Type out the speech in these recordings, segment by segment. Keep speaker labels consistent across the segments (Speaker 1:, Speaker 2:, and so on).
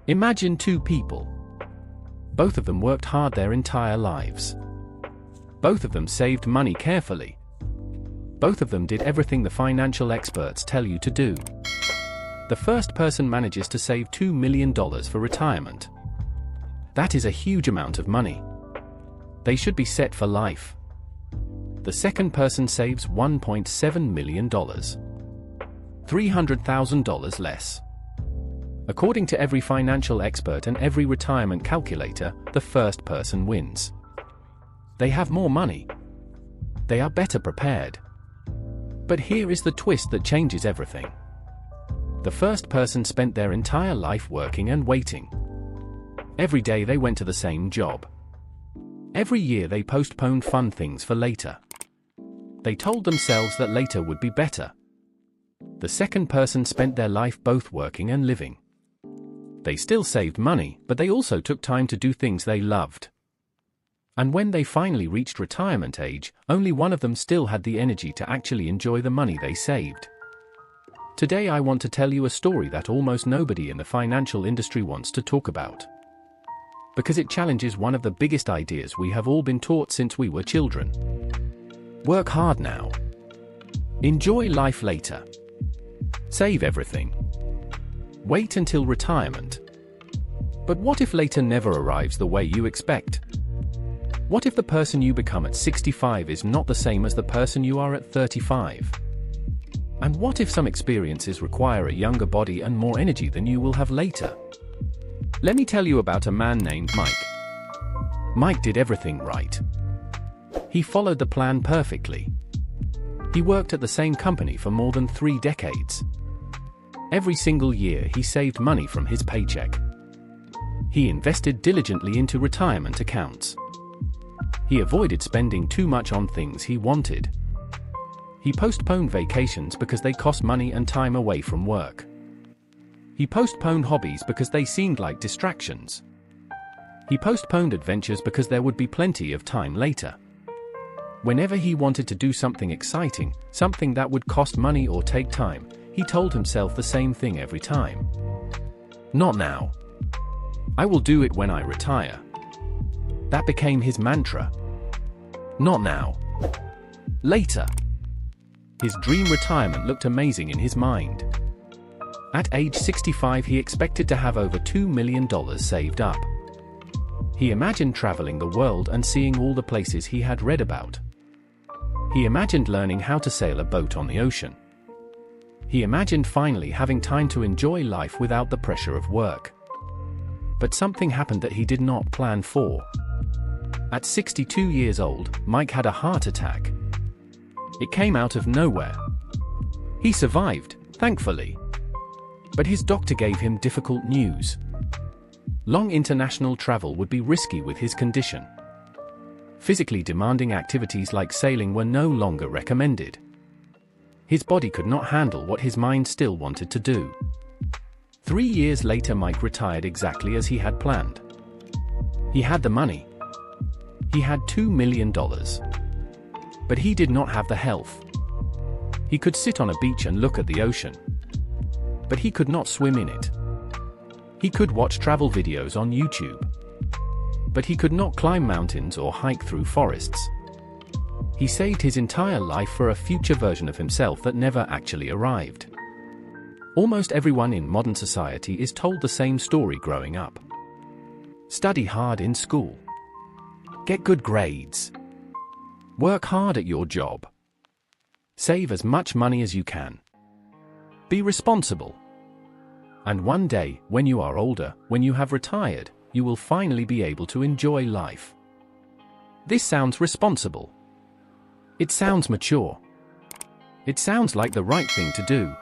Speaker 1: Imagine two people. Both of them worked hard their entire lives. Both of them saved money carefully. Both of them did everything the financial experts tell you to do. The first person manages to save $2 million for retirement. That is a huge amount of money. They should be set for life. The second person saves $1.7 million. $300,000 less. According to every financial expert and every retirement calculator, the first person wins. They have more money. They are better prepared. But here is the twist that changes everything. The first person spent their entire life working and waiting. Every day they went to the same job. Every year they postponed fun things for later. They told themselves that later would be better. The second person spent their life both working and living. They still saved money, but they also took time to do things they loved. And when they finally reached retirement age, only one of them still had the energy to actually enjoy the money they saved. Today I want to tell you a story that almost nobody in the financial industry wants to talk about. Because it challenges one of the biggest ideas we have all been taught since we were children. Work hard now. Enjoy life later. Save everything. Wait until retirement. But what if later never arrives the way you expect? What if the person you become at 65 is not the same as the person you are at 35? And what if some experiences require a younger body and more energy than you will have later? Let me tell you about a man named Mike. Mike did everything right. He followed the plan perfectly. He worked at the same company for more than 3 decades. Every single year he saved money from his paycheck. He invested diligently into retirement accounts. He avoided spending too much on things he wanted. He postponed vacations because they cost money and time away from work. He postponed hobbies because they seemed like distractions. He postponed adventures because there would be plenty of time later. Whenever he wanted to do something exciting, something that would cost money or take time, he told himself the same thing every time. Not now. I will do it when I retire. That became his mantra. Not now. Later. His dream retirement looked amazing in his mind. At age 65 he expected to have over $2 million saved up. He imagined traveling the world and seeing all the places he had read about. He imagined learning how to sail a boat on the ocean. He imagined finally having time to enjoy life without the pressure of work. But something happened that he did not plan for. At 62 years old, Mike had a heart attack. It came out of nowhere. He survived, thankfully. But his doctor gave him difficult news. Long international travel would be risky with his condition. Physically demanding activities like sailing were no longer recommended. His body could not handle what his mind still wanted to do. 3 years later Mike retired exactly as he had planned. He had the money. He had $2 million. But he did not have the health. He could sit on a beach and look at the ocean. But he could not swim in it. He could watch travel videos on YouTube. But he could not climb mountains or hike through forests. He saved his entire life for a future version of himself that never actually arrived. Almost everyone in modern society is told the same story growing up. Study hard in school. Get good grades. Work hard at your job. Save as much money as you can. Be responsible. And one day, when you are older, when you have retired, you will finally be able to enjoy life. This sounds responsible. It sounds mature. It sounds like the right thing to do.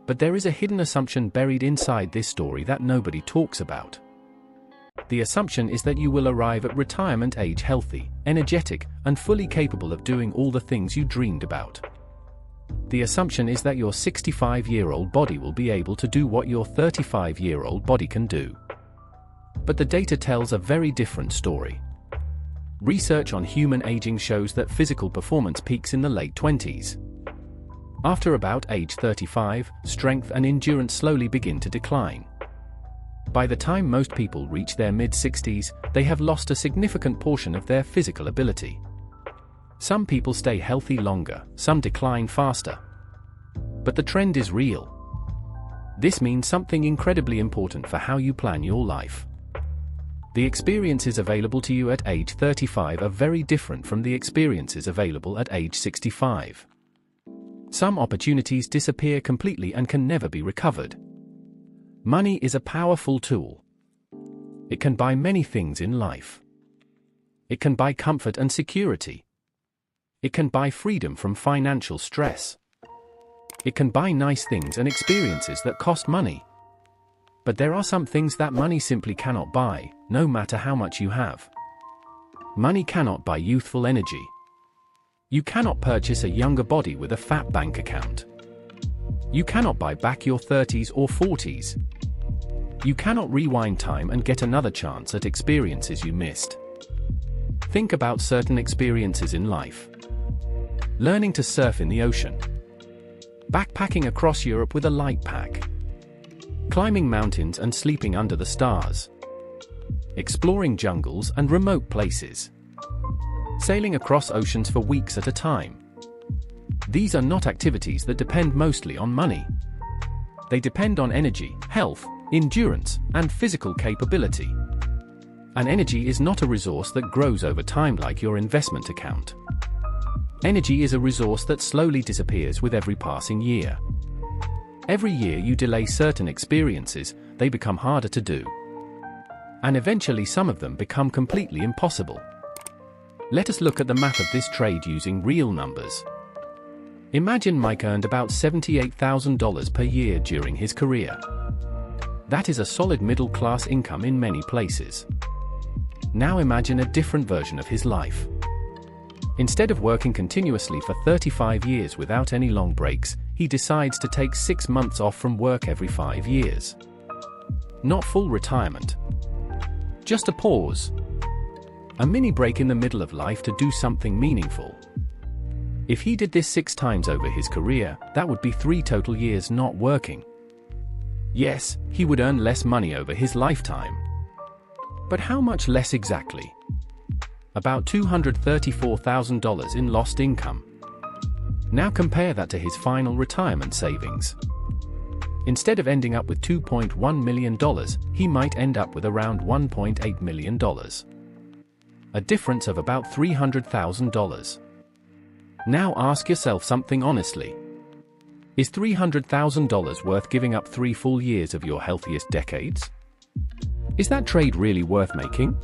Speaker 1: But there is a hidden assumption buried inside this story that nobody talks about. The assumption is that you will arrive at retirement age healthy, energetic, and fully capable of doing all the things you dreamed about. The assumption is that your 65-year-old body will be able to do what your 35-year-old body can do. But the data tells a very different story. Research on human aging shows that physical performance peaks in the late 20s. After about age 35, strength and endurance slowly begin to decline. By the time most people reach their mid-60s, they have lost a significant portion of their physical ability. Some people stay healthy longer, some decline faster. But the trend is real. This means something incredibly important for how you plan your life. The experiences available to you at age 35 are very different from the experiences available at age 65. Some opportunities disappear completely and can never be recovered. Money is a powerful tool. It can buy many things in life. It can buy comfort and security. It can buy freedom from financial stress. It can buy nice things and experiences that cost money. But there are some things that money simply cannot buy, no matter how much you have. Money cannot buy youthful energy. You cannot purchase a younger body with a fat bank account. You cannot buy back your 30s or 40s. You cannot rewind time and get another chance at experiences you missed. Think about certain experiences in life. Learning to surf in the ocean. Backpacking across Europe with a light pack. Climbing mountains and sleeping under the stars. Exploring jungles and remote places. Sailing across oceans for weeks at a time. These are not activities that depend mostly on money. They depend on energy, health, endurance, and physical capability. And energy is not a resource that grows over time like your investment account. Energy is a resource that slowly disappears with every passing year. Every year you delay certain experiences, they become harder to do. And eventually some of them become completely impossible. Let us look at the math of this trade using real numbers. Imagine Mike earned about $78,000 per year during his career. That is a solid middle-class income in many places. Now imagine a different version of his life. Instead of working continuously for 35 years without any long breaks, he decides to take 6 months off from work every 5 years. Not full retirement. Just a pause. A mini break in the middle of life to do something meaningful. If he did this 6 times over his career, that would be 3 total years not working. Yes, he would earn less money over his lifetime. But how much less exactly? About $234,000 in lost income. Now compare that to his final retirement savings. Instead of ending up with $2.1 million, he might end up with around $1.8 million. A difference of about $300,000. Now ask yourself something honestly. Is $300,000 worth giving up 3 full years of your healthiest decades? Is that trade really worth making?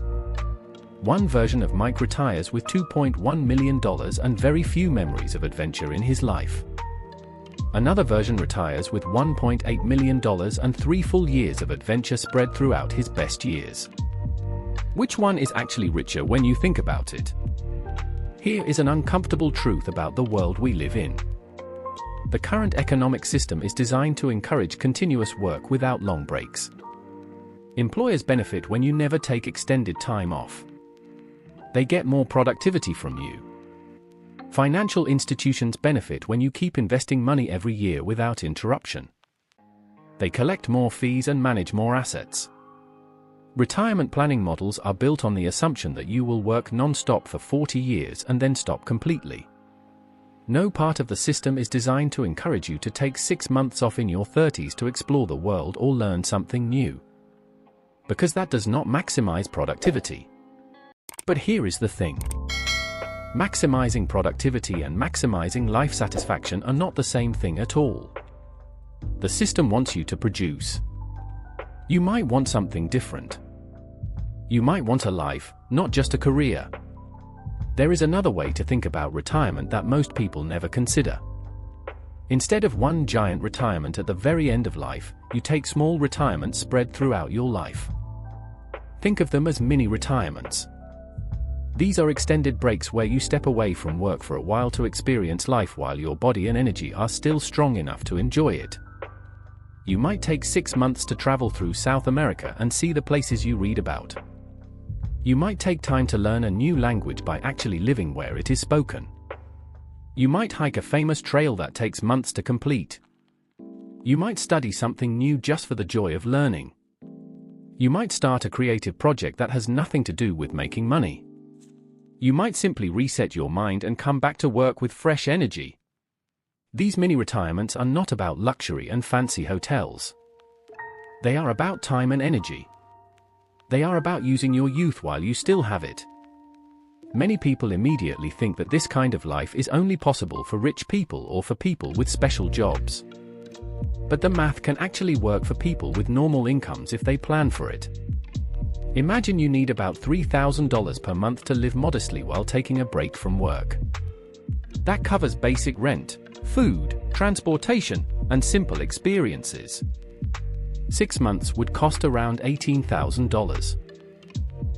Speaker 1: One version of Mike retires with $2.1 million and very few memories of adventure in his life. Another version retires with $1.8 million and 3 full years of adventure spread throughout his best years. Which one is actually richer when you think about it? Here is an uncomfortable truth about the world we live in. The current economic system is designed to encourage continuous work without long breaks. Employers benefit when you never take extended time off. They get more productivity from you. Financial institutions benefit when you keep investing money every year without interruption. They collect more fees and manage more assets. Retirement planning models are built on the assumption that you will work non-stop for 40 years and then stop completely. No part of the system is designed to encourage you to take 6 months off in your 30s to explore the world or learn something new. Because that does not maximize productivity. But here is the thing. Maximizing productivity and maximizing life satisfaction are not the same thing at all. The system wants you to produce. You might want something different. You might want a life, not just a career. There is another way to think about retirement that most people never consider. Instead of one giant retirement at the very end of life, you take small retirements spread throughout your life. Think of them as mini retirements. These are extended breaks where you step away from work for a while to experience life while your body and energy are still strong enough to enjoy it. You might take 6 months to travel through South America and see the places you read about. You might take time to learn a new language by actually living where it is spoken. You might hike a famous trail that takes months to complete. You might study something new just for the joy of learning. You might start a creative project that has nothing to do with making money. You might simply reset your mind and come back to work with fresh energy. These mini-retirements are not about luxury and fancy hotels. They are about time and energy. They are about using your youth while you still have it. Many people immediately think that this kind of life is only possible for rich people or for people with special jobs. But the math can actually work for people with normal incomes if they plan for it. Imagine you need about $3,000 per month to live modestly while taking a break from work. That covers basic rent, food, transportation, and simple experiences. 6 months would cost around $18,000.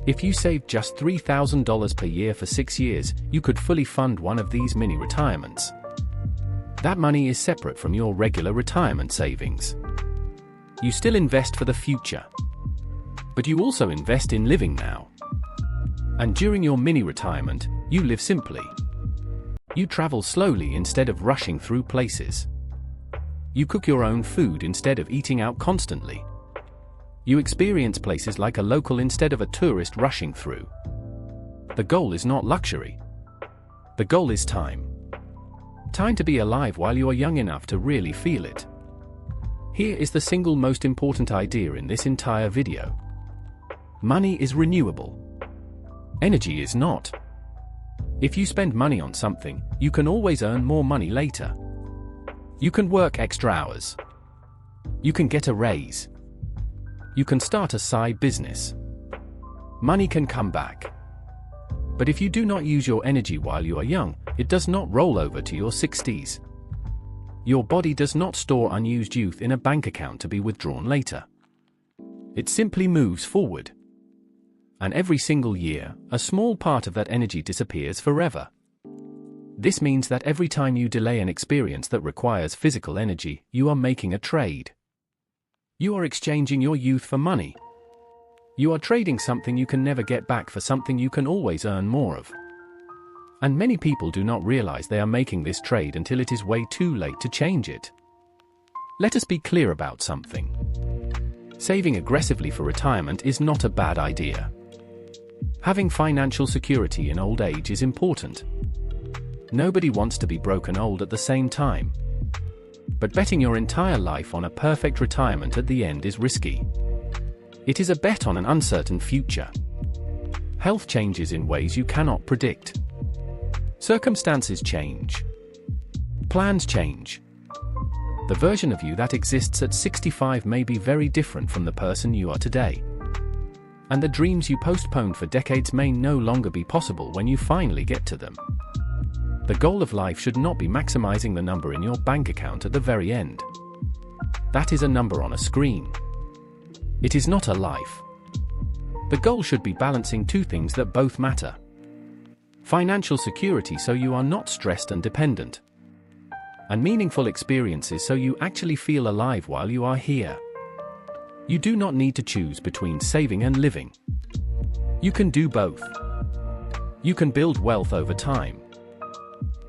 Speaker 1: If you saved just $3,000 per year for 6 years, you could fully fund one of these mini-retirements. That money is separate from your regular retirement savings. You still invest for the future. But you also invest in living now. And during your mini-retirement, you live simply. You travel slowly instead of rushing through places. You cook your own food instead of eating out constantly. You experience places like a local instead of a tourist rushing through. The goal is not luxury. The goal is time. Time to be alive while you are young enough to really feel it. Here is the single most important idea in this entire video. Money is renewable. Energy is not. If you spend money on something, you can always earn more money later. You can work extra hours. You can get a raise. You can start a side business. Money can come back. But if you do not use your energy while you are young, it does not roll over to your 60s. Your body does not store unused youth in a bank account to be withdrawn later. It simply moves forward. And every single year, a small part of that energy disappears forever. This means that every time you delay an experience that requires physical energy, you are making a trade. You are exchanging your youth for money. You are trading something you can never get back for something you can always earn more of. And many people do not realize they are making this trade until it is way too late to change it. Let us be clear about something. Saving aggressively for retirement is not a bad idea. Having financial security in old age is important. Nobody wants to be broke and old at the same time. But betting your entire life on a perfect retirement at the end is risky. It is a bet on an uncertain future. Health changes in ways you cannot predict. Circumstances change. Plans change. The version of you that exists at 65 may be very different from the person you are today. And the dreams you postponed for decades may no longer be possible when you finally get to them. The goal of life should not be maximizing the number in your bank account at the very end. That is a number on a screen. It is not a life. The goal should be balancing two things that both matter. Financial security so you are not stressed and dependent. And meaningful experiences so you actually feel alive while you are here. You do not need to choose between saving and living. You can do both. You can build wealth over time.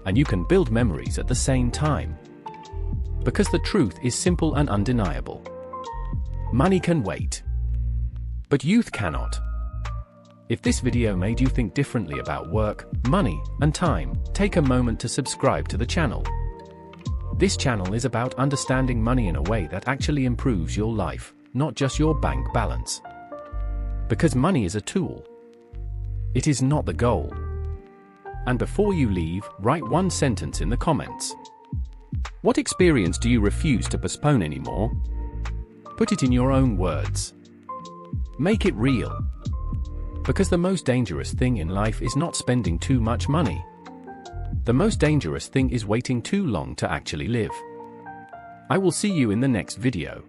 Speaker 1: And you can build memories at the same time. Because the truth is simple and undeniable. Money can wait. But youth cannot. If this video made you think differently about work, money, and time, take a moment to subscribe to the channel. This channel is about understanding money in a way that actually improves your life, not just your bank balance. Because money is a tool. It is not the goal. And before you leave, write one sentence in the comments. What experience do you refuse to postpone anymore? Put it in your own words. Make it real. Because the most dangerous thing in life is not spending too much money. The most dangerous thing is waiting too long to actually live. I will see you in the next video.